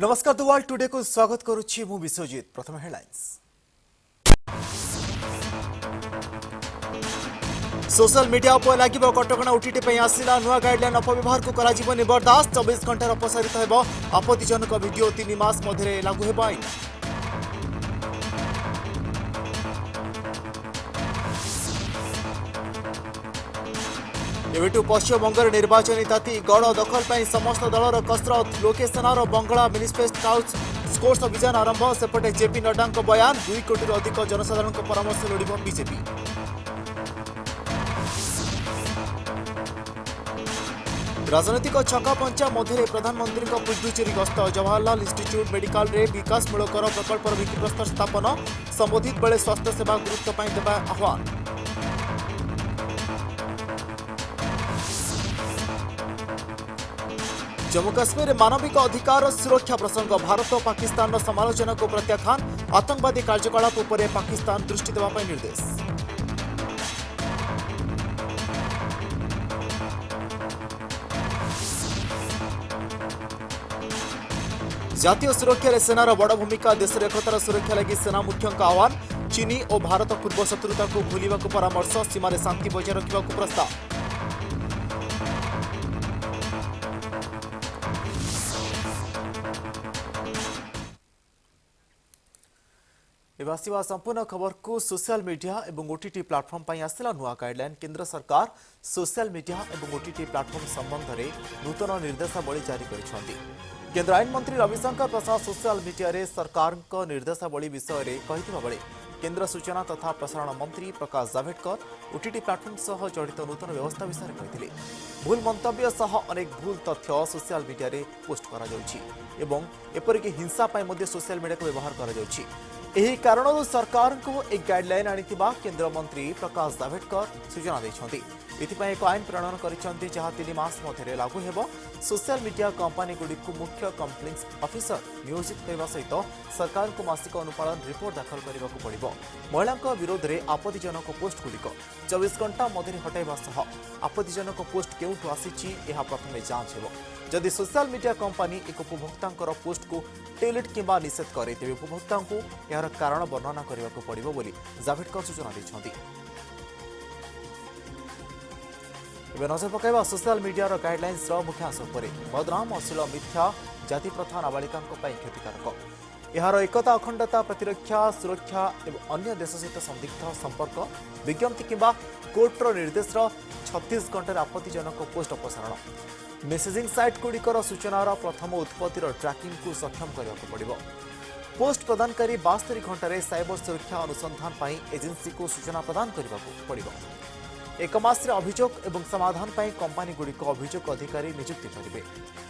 नमस्कार the world today को स्वागत करुच्ची मु विश्वजीत। प्रथम हेडलाइंस। सोशल मीडिया पर लागिबो कटकणा ओटीटी पे आसिला नुआ गाइडलाइन अपव्यवहार को करा जीवन बर्दाश्त 24 घंटा अपसारित हेबो आपत्तिजनक वीडियो 3 मास मध्य लागू हेबो आईन। एवेटू पश्चिमबंगर निर्वाचन ताती गड़ दखल पर समस्त दलर कसरत लोकेशनार बंगला मिनिस्पेस्ट काउच स्कोर्स अभियान आरंभ। सेपटे जेपी नड्डा बयान 2 कोटी अधिक जनसाधारण परामर्श लोड़ बीजेपी। राजनैतिक छका पंचा मध्य प्रधानमंत्री पुडुचेरी गस्त जवाहरलाल इंस्टीट्यूट मेडिकल रे विकासमूलक प्रकल्पर भित्तिप्रस्तर स्थापन संबोधित बेले स्वास्थ्य सेवा गुरुत्व पर देवा आह्वान। जम्मू काश्मीर मानविक अधिकार सुरक्षा प्रसंग भारत और पाकिस्तान समालोचना को प्रत्याख्यान आतंकवादी कार्यकलाप उपरे पाकिस्तान दृष्टि देवाई निर्देश। जातीय सुरक्षा सेनार बड़ भूमिका देशर एकतार सुरक्षा लगी सेना मुख्यों आह्वान। चीनी और भारत पूर्व शत्रुता को भूलने को परामर्श सीमार शांति बजाय रखा प्रस्ताव। एवं संपूर्ण खबर को सोशल मीडिया और ओटीटी प्लाटफर्म पर आसला नुआ गाइडलाइन। केंद्र सरकार सोशल मीडिया और ओटीटी प्लाटफर्म संबंध में नूतन निर्देशावली जारी कर। केंद्र आईन मंत्री रविशंकर प्रसाद सोशल मीडिया रे सरकार निर्देशावली विषय में कही बेले केंद्र सूचना तथा प्रसारण मंत्री प्रकाश जावड़ेकर ओटीटी प्लाटफर्म सह जड़ित नूतन व्यवस्था विषय में कहते भूल मंतव्य सह अनेक भूल तथ्य सोशल मीडिया रे पोस्ट करा एपरिक हिंसा सोशल मीडिया को व्यवहार करा। यही कारण सरकार को एक गाइडलाइन आनिथिबा केंद्र मंत्री प्रकाश जावड़ेकर सूचना देछन्ती। इथिपाई एक आईन प्रणयन करिसन्ती जहाँ 3 मास मध्य लागू हेबो। सोशल मीडिया कंपनी गुडी को मुख्य कंप्लेंट्स ऑफिसर नियोजित करने सहित सरकार को मासिक अनुपालन रिपोर्ट दाखल करने को पड़िबो। महिला विरोध में आपत्तिजनक पोस्ट गुड़िक 24 घंटा मध्य हटाइबा सह आपत्तिजनक पोस्ट केउठु आसीछि एहा प्रथमे जांच हेबो। जदि सोशल मीडिया कंपनी एक उपभोक्ता पोस्ट को डिलीट किंबा निषेध करे तेबे उपभोक्ता को यार कारण वर्णना करने को पड़िबो बोली जावड़ेकर सूचना दैछन्ती। नजर पकाइबा सोशल मीडिया गाइडलाइंस मुख्यांश उपर। बदनाम अश्लील मिथ्या जाति प्रथा नाबालिका क्षतिकारक। यार एकता अखंडता प्रतिरक्षा सुरक्षा एवं अन्य देश सहित संदिग्ध संपर्क विज्ञप्ति किंबा कोर्टर निर्देश 36 घंटे आपत्तिजनक पोस्ट अपसारण। मेसेजिंग साइट गुड़िकर सूचनार प्रथम उत्पत्तिर ट्रैकिंग को सक्षम करने को पड़िबो। पोस्ट प्रदानकारी 72 घंटे साइबर सुरक्षा अनुसंधान पर एजेंसी को सूचना प्रदान करने को पड़िबो। एक मास अभियोग एवं समाधान पर कंपनी गुड़िक अभियोग अधिकारी नियुक्ति करेंगे।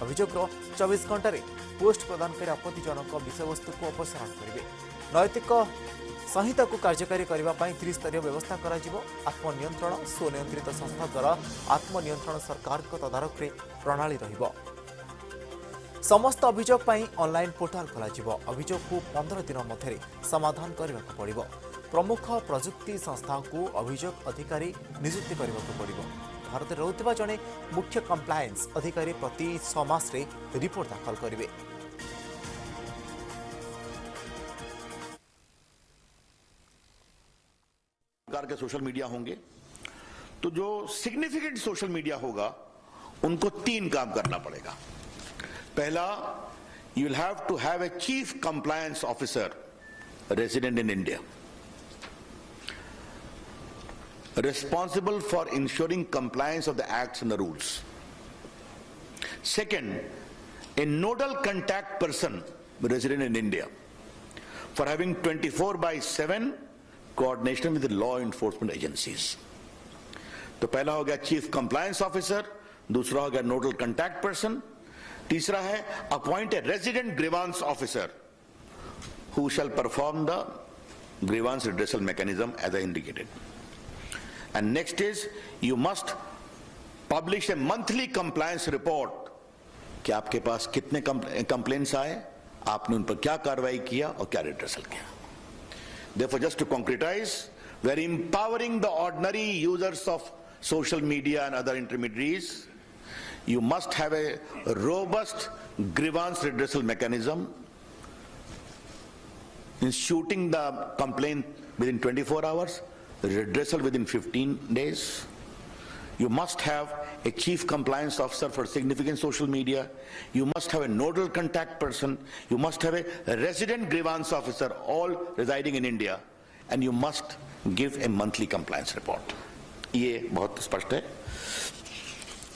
अभियोग 24 घंटे पोस्ट प्रदानकारी आपत्तिजनक विषयवस्तु को अपसारण करेंगे। नैतिक संहिता को कार्यकारी करने त्रिस्तरीय व्यवस्था करा जिवो। आत्मनियंत्रण स्वनियंत्रित संस्था द्वारा आत्मनियंत्रण सरकार को तदारख प्रणाली रहिबो। समस्त अभियोग पर ऑनलाइन पोर्टाल खोल। अभियोग को 15 दिन मध्य समाधान करने को पड़िबो। प्रमुख प्रजुक्ति संस्था को अभियोग अधिकारी नियुक्ति करने को पड़िबो। भारत में रहउथिबा जणे मुख्य कंप्लायंस अधिकारी प्रति 6 मास रे रिपोर्ट दाखल करेंगे। प्रकार के सोशल मीडिया होंगे तो जो सिग्निफिकेंट सोशल मीडिया होगा उनको 3 काम करना पड़ेगा। पहला, you will have to have a chief compliance officer resident in India responsible for ensuring compliance of the acts and the rules. Second, a nodal contact person resident in India for having 24/7 coordination with the law enforcement agencies. तो पहला हो गया chief compliance officer, दूसरा हो गया nodal contact person, तीसरा है appoint a resident grievance officer who shall perform the grievance redressal mechanism as I indicated. And next is you must publish a monthly compliance report कि आपके पास कितने complaints आए, आपने उन पर क्या कार्रवाई किया और क्या रिड्रेसल किया. Therefore, just to concretize, we are empowering the ordinary users of social media and other intermediaries. You must have a robust grievance redressal mechanism, instituting the complaint within 24 hours, redressal within 15 days. You must have a chief compliance officer for significant social media. You must have a nodal contact person. You must have a resident grievance officer, all residing in India. And you must give a monthly compliance report. ये बहुत स्पष्ट है.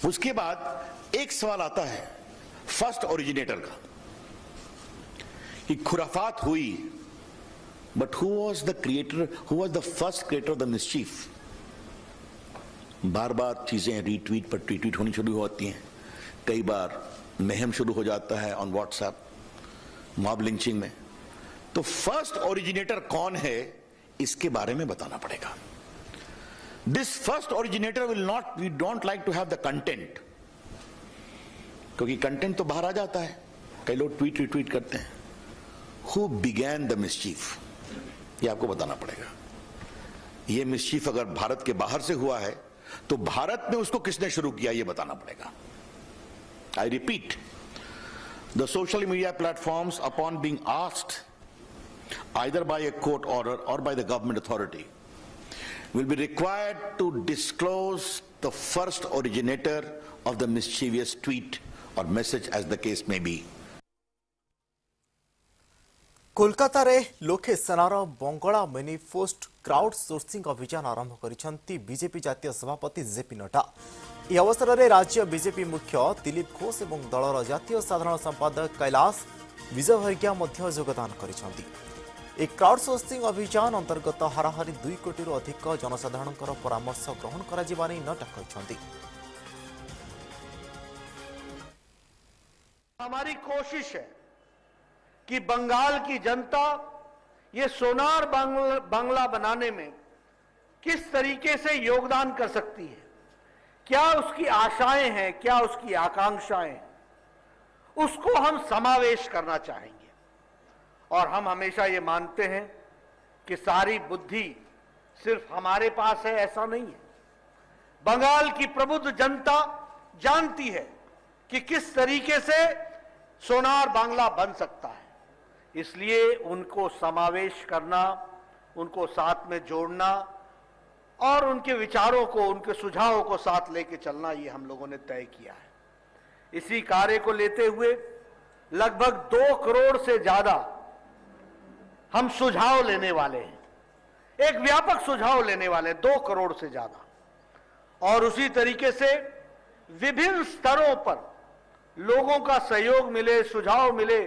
उसके बाद एक सवाल आता है फर्स्ट ओरिजिनेटर का कि खुराफात हुई, but who was the creator, who was the first creator of the mischief? बार बार चीजें रीट्वीट पर ट्वीट होनी शुरू होती हैं, कई बार महम शुरू हो जाता है ऑन व्हाट्सएप, मॉब लिंचिंग में. तो फर्स्ट ओरिजिनेटर कौन है इसके बारे में बताना पड़ेगा. This first originator will not, we don't like to have the content, क्योंकि कंटेंट तो बाहर आ जाता है, कई लोग ट्वीट रिट्वीट करते हैं. हु बिगैन द मिसचीफ, ये आपको बताना पड़ेगा. ये मिसचीफ अगर भारत के बाहर से हुआ है तो भारत में उसको किसने शुरू किया ये बताना पड़ेगा. I repeat, the social media platforms upon being asked either by a court order or by the government authority will be required to disclose the first originator of the mischievous tweet or message as the case may be. Kolkata रे लोके सेनार बंगला manifest crowd sourcing अभियान आरंभ करिसेंती BJP जातीय सभापति JP Nadda. यह अवसर में राज्य बीजेपी मुख्य दिलीप घोष और दलर जातीय साधारण संपादक कैलाश विजयवर्गीय मध्य योगदान करिसेंती. एक क्राउड सोर्सिंग अभियान अंतर्गत हाराहारी 2 कोटी अधिक जनसाधारण परामर्श ग्रहण करा जिबानी नड्डा कहते. हमारी कोशिश है कि बंगाल की जनता ये सोनार बांग्ला बनाने में किस तरीके से योगदान कर सकती है, क्या उसकी आशाएं हैं, क्या उसकी आकांक्षाएं, उसको हम समावेश करना चाहेंगे. और हम हमेशा ये मानते हैं कि सारी बुद्धि सिर्फ हमारे पास है, ऐसा नहीं है. बंगाल की प्रबुद्ध जनता जानती है कि किस तरीके से सोनार बांग्ला बन सकता है. इसलिए उनको समावेश करना, उनको साथ में जोड़ना और उनके विचारों को, उनके सुझावों को साथ लेके चलना, ये हम लोगों ने तय किया है. इसी कार्य को लेते हुए लगभग 2 करोड़ से ज्यादा हम सुझाव लेने वाले हैं. एक व्यापक सुझाव लेने वाले 2 करोड़ से ज्यादा. और उसी तरीके से विभिन्न स्तरों पर लोगों का सहयोग मिले, सुझाव मिले,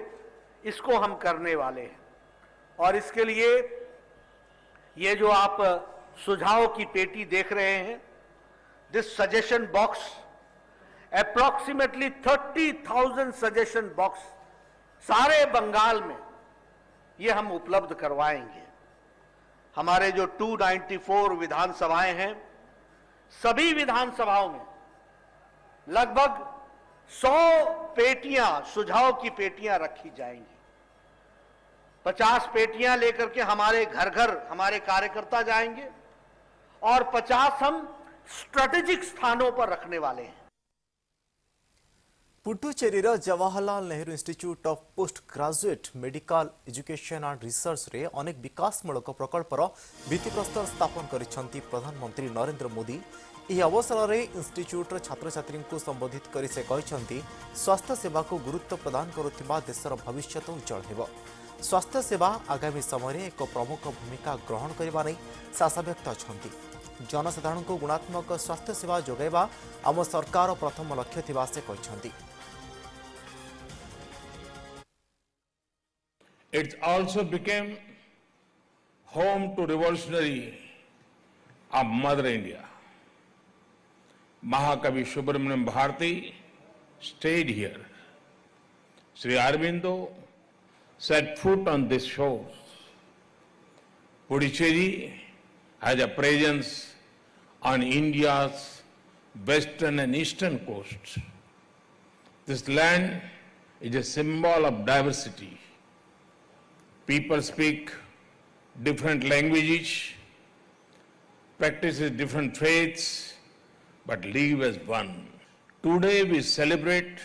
इसको हम करने वाले हैं. और इसके लिए ये जो आप सुझाव की पेटी देख रहे हैं, this suggestion box, approximately 30,000 suggestion box सारे बंगाल में ये हम उपलब्ध करवाएंगे. हमारे जो 294 विधानसभाएं हैं, सभी विधानसभाओं में लगभग 100 पेटियां, सुझाव की पेटियां रखी जाएंगी. 50 पेटियां लेकर के हमारे घर घर हमारे कार्यकर्ता जाएंगे और 50 हम स्ट्रेटेजिक स्थानों पर रखने वाले हैं. Puducherry Jawaharlal Nehru institute of post graduate medical education and research रे अनेक विकासमूलक प्रकल्पर भित्तिप्रस्तर स्थापन करिसेंती प्रधानमंत्री नरेंद्र मोदी. यह अवसर में इंस्टीट्यूट छात्र छात्री को संबोधित कर से कहते स्वास्थ्य सेवा को गुरुत्व प्रदान करुवा देशर भविष्य उज्जवल हेब. स्वास्थ्य सेवा आगामी समय एक प्रमुख भूमिका ग्रहण करने से आशा व्यक्त अच्छी. जनसाधारण को गुणात्मक स्वास्थ्य सेवा जोगाइबा आम सरकार प्रथम लक्ष्य थिबा से कहते. It also became home to revolutionary of Mother India. Mahakavi Subramaniam Bharati stayed here. Sri Aurobindo set foot on this shore. Puducherry has a presence on India's western and eastern coasts. This land is a symbol of diversity. People speak different languages, practice different faiths, but live as one. Today we celebrate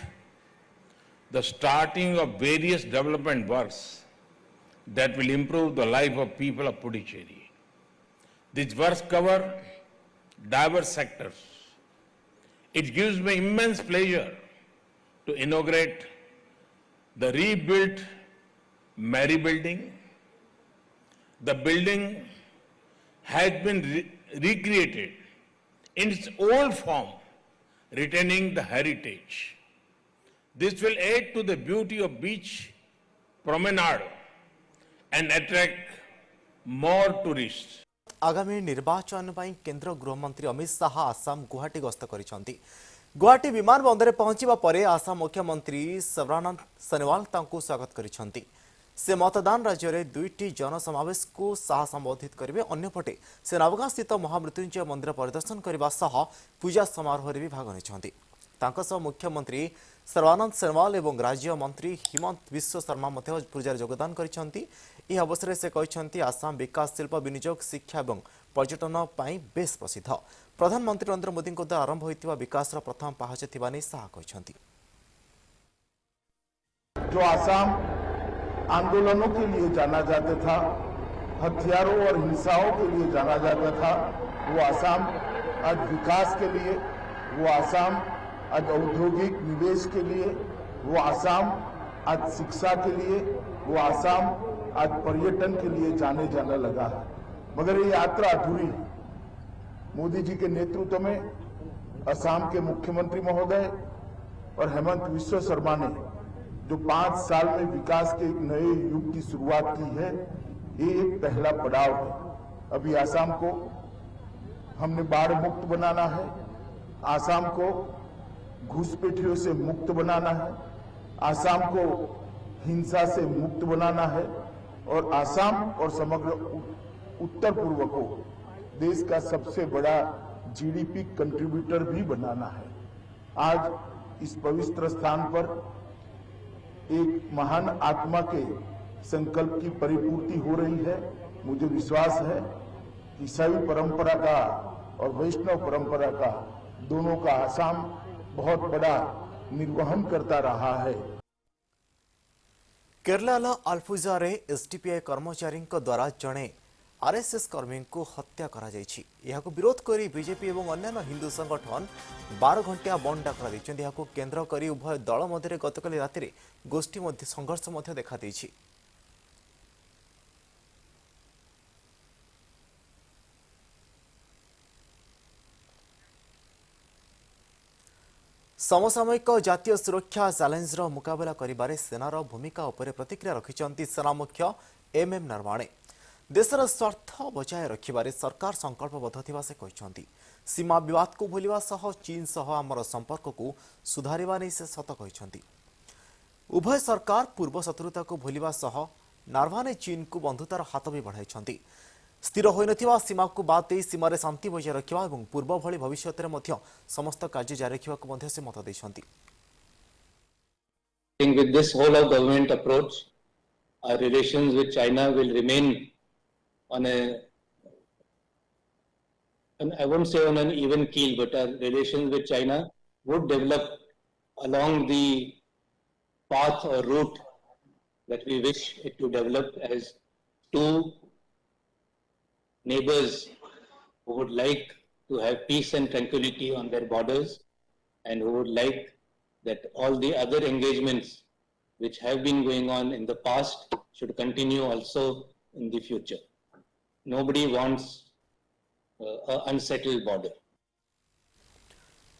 the starting of various development works that will improve the life of people of Puducherry. These works cover diverse sectors. It gives me immense pleasure to inaugurate the rebuilt Mary building. The building has been recreated in its old form, retaining the heritage. This will add to the beauty of beach promenade and attract more tourists. आगामी निर्वाचन ପାଇଁ केंद्र गृहमंत्री अमित शाह आसाम गुवाहाटी गस्त କରିଛନ୍ତି। गुवाहाटी विमान बंदर पहुंचवा परे आसाम मुख्यमंत्री सर्बानंद सोनोवाल तांको स्वागत କରିଛନ୍ତି। से मतदान राज्य में 2टी जनसमावेश को शाह संबोधित करेंगे। अन्यपटे से नवगां स्थित महामृत्युंजय मंदिर परिदर्शन करने सह पूजा समारोह में भाग नहीं। मुख्यमंत्री सर्बानंद सोनोवाल और राज्य मंत्री हिमंत विश्व शर्मा पूजा योगदान करछंती। यह अवसर में से कहते आसाम विकास शिल्प विनियोग शिक्षा और पर्यटन पर बेस प्रसिद्ध। प्रधानमंत्री नरेंद्र मोदी द्वारा आरंभ होता विकास प्रथम पाहच थिबा नै शाह कहछंती। जो आसाम आंदोलनों के लिए जाना जाता था, हथियारों और हिंसाओं के लिए जाना जाता था, वो आसाम आज विकास के लिए, वो आसाम आज औद्योगिक निवेश के लिए, वो आसाम आज शिक्षा के लिए, वो आसाम आज पर्यटन के लिए जाने जाना लगा है। मगर ये यात्रा अधूरी है। मोदी जी के नेतृत्व में असम के मुख्यमंत्री महोदय और हेमंत विश्व शर्मा ने जो 5 साल में विकास के एक नए युग की शुरुआत की है, ये एक पहला पड़ाव है। अभी आसाम को हमने बाढ़ मुक्त बनाना है, आसाम को घुसपैठियों से मुक्त बनाना है, आसाम को हिंसा से मुक्त बनाना है और आसाम और समग्र उत्तर पूर्व को देश का सबसे बड़ा जीडीपी कंट्रीब्यूटर भी बनाना है। आज इस पवित्र स्थान पर एक महान आत्मा के संकल्प की परिपूर्ति हो रही है। मुझे विश्वास है कि शैव परंपरा का और वैष्णव परंपरा का दोनों का आसाम बहुत बड़ा निर्वहन करता रहा है। केरला अल्फुजा एसडीपीआई कर्मचारी द्वारा जड़े आरएसएस कर्मी को हत्या करा जायछि। यहाको विरोध करी बीजेपी और अन्य हिंदू संगठन 12 घंटिया बंद डाकरा दैछन्ति। यहाको केंद्र करी उभय दल मध्य गतकाली राति गोष्ठी मध्य संघर्ष मध्य देखा दैछि। समसामयिक जातीय सुरक्षा चैलेंज मुकाबला करिबारे सेनार भूमिका उपरे प्रतिक्रिया रखिछन्ति सेना मुख्य एमएम नरवाणे। देशर स्वार्थ बचाए रखिबारे सरकार संकल्पबद्ध थिबा से कहछन्ति। सीमा विवाद को भूलिबा सह चीन सह आमर संपर्क को सुधारिबा नै से सत कहछन्ति। उभय सरकार पूर्व शत्रुता को भूलिबा सह नरवाणे चीन को बंधुतार हाथ भी बढ़ाइछन्ति। स्थिर होइनथिबा सीमा को बाद दे सीमारे शांति बजाय रखिबा और पूर्व भली भविष्य में मध्य समस्त कार्य जारी रखिबा को मध्य से मत दैछन्ति। With this whole of government approach, our relations with China will remain on I won't say on an even keel, but our relations with China would develop along the path or route that we wish it to develop as two neighbors who would like to have peace and tranquility on their borders and who would like that all the other engagements which have been going on in the past should continue also in the future. Nobody wants an unsettled border.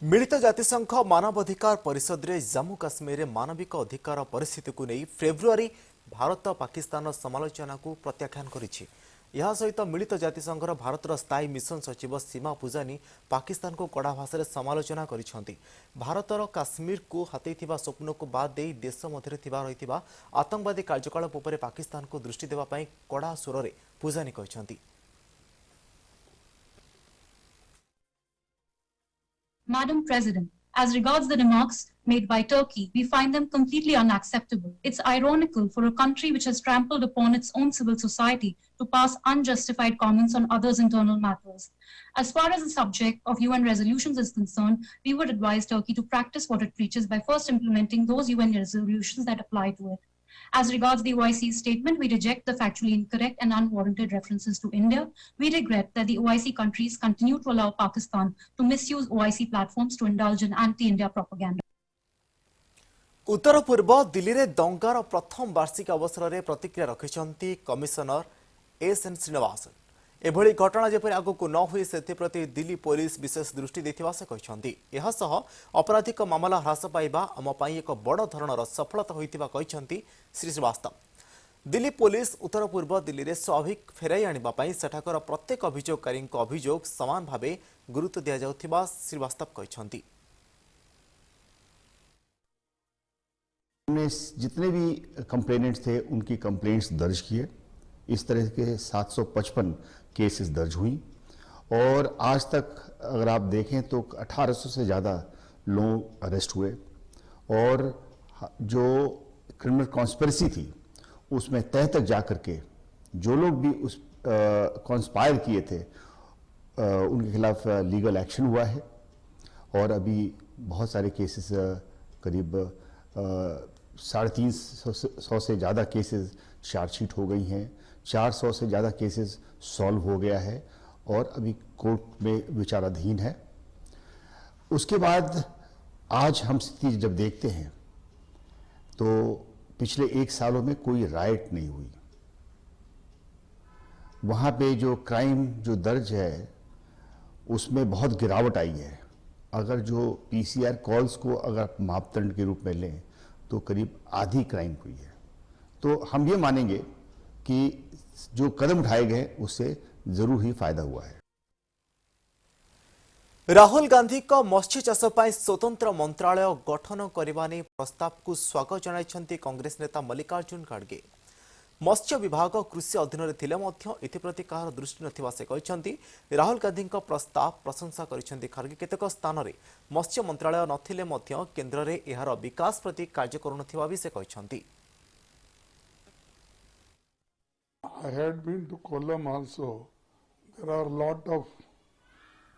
मिलित जातिसंघ मानवाधिकार परिषद रे जम्मू काश्मीर रे मानविक अधिकार परिस्थिति को नहीं February Bharat Pakistan समालोचना को प्रत्याख्यान करिछि। यह सहित मिलित जातिसंघर भारतर स्थायी मिशन सचिव सीमा पूजानी पाकिस्तान को कड़ा भाषा समालोचना करिसेंति। भारतर काश्मीर को हाथैथिबा स्वप्न को बाद दे देश मध्य रहिथिबा आतंकवादी कार्यकलाप उपरे पाकिस्तान को दृष्टि देबा पई कड़ा स्वर रे पूजानी कहिसेंति। Madam President, As regards the remarks made by Turkey, we find them completely unacceptable. It's ironical for a country which has trampled upon its own civil society to pass unjustified comments on others' internal matters. As far as the subject of UN resolutions is concerned, we would advise Turkey to practice what it preaches by first implementing those UN resolutions that apply to it. As regards the OIC's statement, we reject the factually incorrect and unwarranted references to India. We regret that the OIC countries continue to allow Pakistan to misuse OIC platforms to indulge in anti-India propaganda. उत्तर पूर्व दिल्ली रे दंगार प्रथम वार्षिक अवसर में प्रतिक्रिया रखिंट commissioner SN. Srinivasan. एभली घटना जेपरि आगक न हुए से दिल्ली पुलिस विशेष दृष्टि देथिबा से कहछन्ती। एहा सह आपराधिक मामला ह्रास पाइबा आम पई एक बड़ धरणर सफलता होइतिबा कहछन्ती श्री श्रीवास्तव। दिल्ली पुलिस उत्तर पूर्व दिल्ली रे स्वाभाविक फेराई आनिबा पई सेठाकर प्रत्येक अभियोगकारी अभियोग समान भावे गुरुत्व दिया जाउथिबा श्रीवास्तव कहछन्ती। हमने जितने भी कंप्लेनेंट्स थे उनकी कंप्लेंट्स दर्ज किए। इस तरह के 755 केसेस दर्ज हुई और आज तक अगर आप देखें तो 1800 से ज़्यादा लोग अरेस्ट हुए और जो क्रिमिनल कॉन्स्पिरेसी थी उसमें तह तक जाकर के जो लोग भी उस कॉन्स्पायर किए थे उनके खिलाफ लीगल एक्शन हुआ है और अभी बहुत सारे केसेस करीब 350 से ज़्यादा केसेस चार्जशीट हो गई हैं। 400 से ज़्यादा केसेस सॉल्व हो गया है और अभी कोर्ट में विचाराधीन है। उसके बाद आज हम स्थिति जब देखते हैं तो पिछले 1 सालों में कोई राइट नहीं हुई। वहाँ पे जो क्राइम जो दर्ज है उसमें बहुत गिरावट आई है। अगर जो पीसीआर कॉल्स को अगर मापदंड के रूप में लें तो करीब आधी क्राइम हुई है। तो हम ये मानेंगे कि जो कदम उठाए गए उससे जरूर ही फायदा हुआ है। राहुल गांधी को मत्स्य चाष पर स्वतंत्र मंत्रालय गठन करने प्रस्ताव को स्वागत जनाइछन्ती कांग्रेस नेता मल्लिकार्जुन खड़गे। मत्स्य विभाग कृषि अधीन थिले मध्य एथिप्रति कहार दृष्टि नथिबा से कहछन्ती। राहुल गांधी को प्रस्ताव प्रशंसा करिछन्ती खड़गे। केतेक स्थान रे मत्स्य मंत्रालय नथिले मध्य केंद्र रे एहार विकास प्रति कार्य करुनथिबा भी से कहछन्ती। I had been to Kollam also. There are a lot of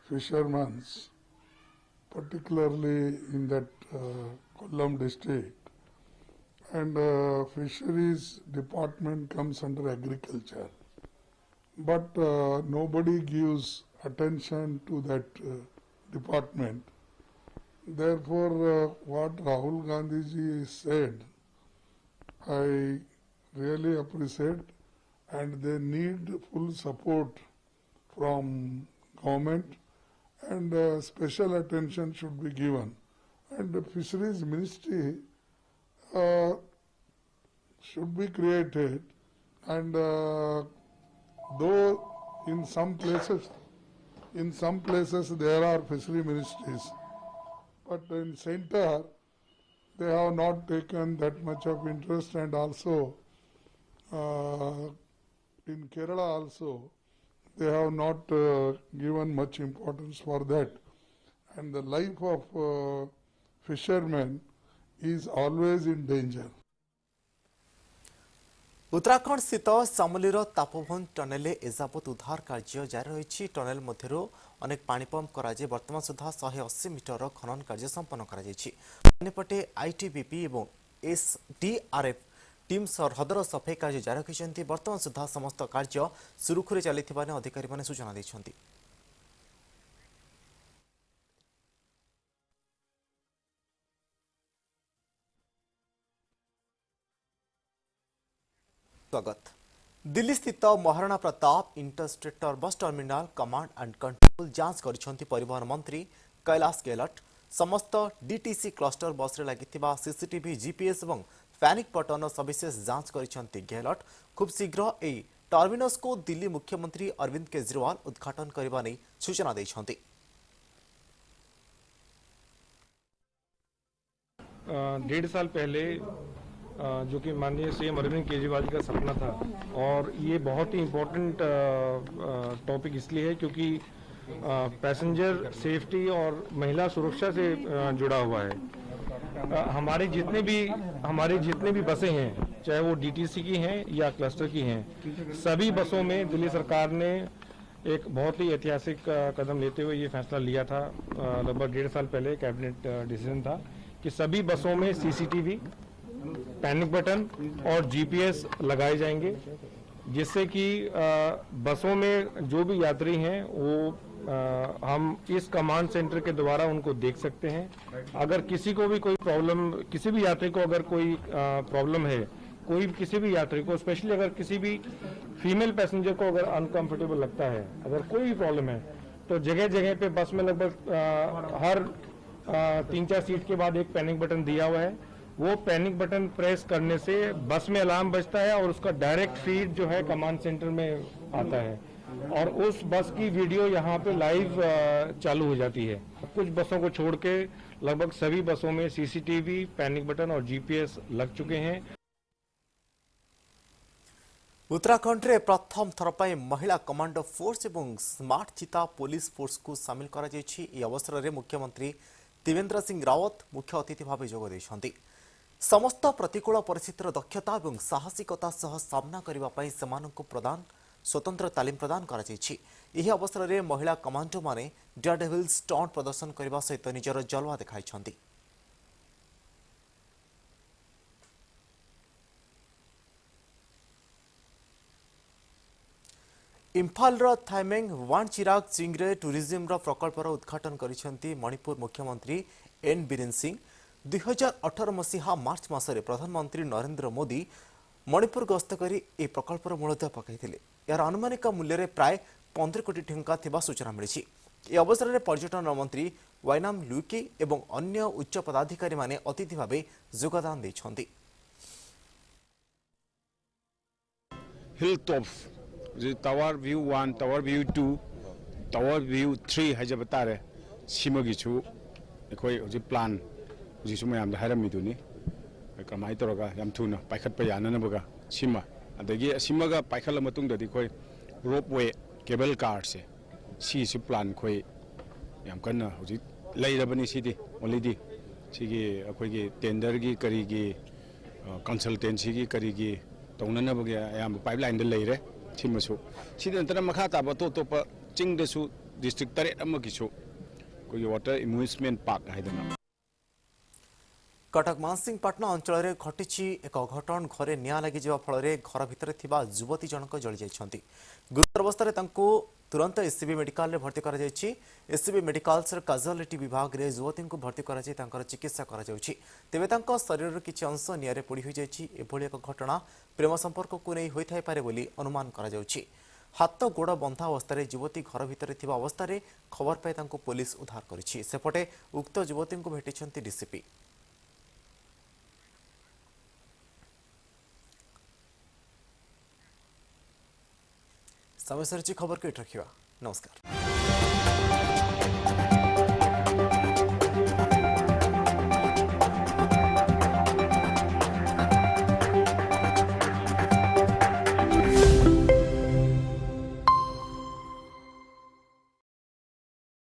fishermen, particularly in that Kollam district, and fisheries department comes under agriculture. But nobody gives attention to that department. Therefore, what Rahul Gandhi ji said, I really appreciate, and they need full support from government, and special attention should be given. And the fisheries ministry should be created, and though in some places there are fishery ministries, but in center they have not taken that much of interest, and also in Kerala also they have not given much importance for that, and the life of fishermen is always in danger. Uttarakhand स्थित सामोलीर तापवन tunnel एजावत उद्धार कार्य जारी रही। Tunnel मध्य अनेक पानी pump कराई वर्तमान सुधा 180 metre खनन कार्य संपन्न करपटे आईटीबीपी और एसडीआरएफ टीम सरहदर सफाई कार्य जारी रखिंट। वर्तमान सुधा समस्त कार्य सुरुखुरे चली अधिकारी सूचना देते। स्वागत। दिल्ली स्थित महाराणा प्रताप इंटरस्टेटर बस टर्मिनाल कमांड एंड कंट्रोल जांच करिसेंती परिवहन मंत्री कैलाश गहलोत। समस्त डीटीसी क्लस्टर बस रे लागिथिबा सीसीटीवी जीपीएस और पैनिक बटन सविशेष जांच करिसेंती गहलोत। खूब शीघ्र एई टर्मिनस को दिल्ली मुख्यमंत्री अरविंद केजरीवाल उद्घाटन करबा नै सूचना दैछंती। 1.5 साल पहले जो कि माननीय सीएम अरविंद केजरीवाल जी का सपना था, और ये बहुत ही इम्पोर्टेंट टॉपिक इसलिए है क्योंकि पैसेंजर सेफ्टी और महिला सुरक्षा से जुड़ा हुआ है। हमारी जितने भी बसें हैं, चाहे वो डीटीसी की हैं या क्लस्टर की हैं, सभी बसों में दिल्ली सरकार ने एक बहुत ही ऐतिहासिक कदम लेते हुए ये फैसला लिया था। लगभग 1.5 साल पहले कैबिनेट डिसीजन था कि सभी बसों में सीसीटीवी, पैनिक बटन और जीपीएस लगाए जाएंगे, जिससे कि बसों में जो भी यात्री हैं वो हम इस कमांड सेंटर के द्वारा उनको देख सकते हैं। अगर किसी को भी कोई प्रॉब्लम, किसी भी यात्री को अगर कोई प्रॉब्लम है, किसी भी यात्री को, स्पेशली अगर किसी भी फीमेल पैसेंजर को अगर अनकंफर्टेबल लगता है, अगर कोई भी प्रॉब्लम है, तो जगह जगह पे बस में लगभग हर 3-4 सीट के बाद एक पैनिक बटन दिया हुआ है। वो पैनिक बटन प्रेस करने से बस में अलार्म बजता है और उसका डायरेक्ट फीड जो है कमांड सेंटर में आता है और उस बस की वीडियो यहाँ पे लाइव चालू हो जाती है। कुछ बसों को छोड़ के लगभग सभी बसों में सीसीटीवी, पैनिक बटन और जीपीएस लग चुके हैं। उत्तराखंड रे प्रथम थर पर महिला कमांडो फोर्स और स्मार्ट चीता पुलिस फोर्स को सामिल करा जायछि। ए अवसर में मुख्यमंत्री त्रिवेंद्र सिंह रावत मुख्य अतिथि भाव जोग देइछन्ति। समस्त प्रतिकूल परिस्थितिर दक्षता और साहसिकता सह सामना करने स्वतंत्र तालीम प्रदान करा जायछि। एही अवसर में महिला कमांडो माने डेयरडेविल स्टंट प्रदर्शन करने सहित निजर जलवा देखाइछन्ति। इम्फाल थाइमेंग वानचिराग चिंगरे टूरिज्म प्रकल्पर उद्घाटन करिसेंती मणिपुर मुख्यमंत्री एन बीरेन सिंह। 2018 मसीहा मार्च मासरे प्रधानमंत्री नरेंद्र मोदी मणिपुर गस्त करी ए प्रकल्पर मूलदुआ पकाइथिले। यार अनुमानिक मूल्य प्राय 15 कोटी टंका थिबा सूचना मिली। ए अवसर में पर्यटन मंत्री वाइनाम लुकी एवं अन्य उच्च पदाधिकारी माने अतिथि भाव योगदान देइछन्ति। Hilltop tower view 1, tower view 2, tower view 3 है तारे सिमगीसु अखोई हजि प्लान हजिसु मयाम हारमिदुनी कमाई तौरगा याम थुना पाइखत पे याननबगा सिमा अदगी सिमगा पाइखल मतुंगददी खोई रोपवे केबल कार से सी प्लान खोई याम कन्ना हजि लैरबनी सिदी ओनलीदी सिगी अखोईगी टेंडर की करीगी कंसल्टेंसी की करीगी तौननबगे याम पाइपलाइन दे लैरे सिमसु सिद नंतर मखा ताब तो चिंगदसु डिस्ट्रिक्ट 3 अमगिसु कोई वाटर इम्यूजमेंट पार्क हाइदना। कटक मानसिंहपाटना अंचल में घटी एक अघटन घरे निआ लगी फल घर भितर थिबा युवती जनक जली जाइछन्ति। गुरुतर अवस्था तुरंत एससीबी मेडिकल रे भर्ती करा जायछि। एससीबी मेडिकल्स काजुअलिटी विभाग रे युवती को भर्ती करा जाय तांकर चिकित्सा करा जाउछि। तेबे तांको शरीर किछि अंश निआरे पोड़ी होई जायछि। एभली एक घटना प्रेम संपर्क को नहीं होई थाई पारे बोली अनुमान करा जाउछि। हाथ गोड़ बंधा अवस्था युवती घर भितर थिबा अवस्था खबर पाई तांको पुलिस उद्धार करिछि। सेपटे उक्त युवती को भेटिछन्ति डीसीपी। समय सरची खबर को रखा। नमस्कार।